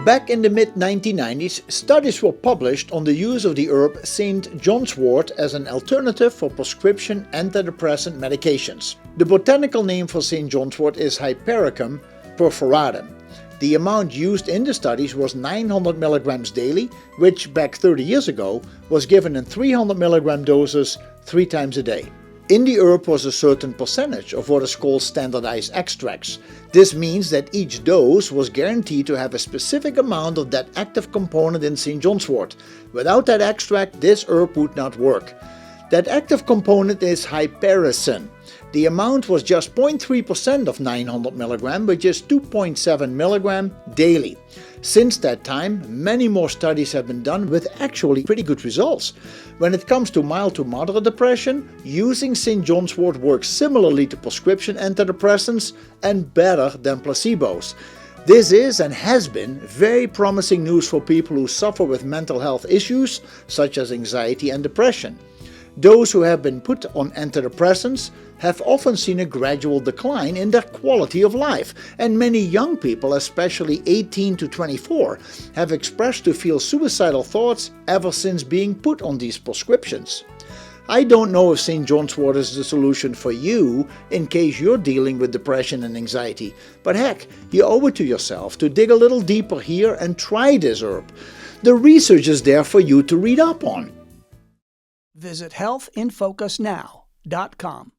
Back in the mid-1990s, studies were published on the use of the herb St. John's wort as an alternative for prescription antidepressant medications. The botanical name for St. John's wort is Hypericum Perforatum. The amount used in the studies was 900 mg daily, which back 30 years ago was given in 300 mg doses 3 times a day. In the herb was a certain percentage of what is called standardized extracts. This means that each dose was guaranteed to have a specific amount of that active component in St. John's wort. Without that extract, this herb would not work. That active component is Hypericin. The amount was just 0.3% of 900 mg, which is 2.7 mg daily. Since that time, many more studies have been done with actually pretty good results. When it comes to mild to moderate depression, using St. John's wort works similarly to prescription antidepressants and better than placebos. This is and has been very promising news for people who suffer with mental health issues such as anxiety and depression. Those who have been put on antidepressants have often seen a gradual decline in their quality of life, and many young people, especially 18 to 24, have expressed to feel suicidal thoughts ever since being put on these prescriptions. I don't know if St. John's wort is the solution for you in case you're dealing with depression and anxiety, but heck, you owe it to yourself to dig a little deeper here and try this herb. The research is there for you to read up on. Visit healthinfocusnow.com.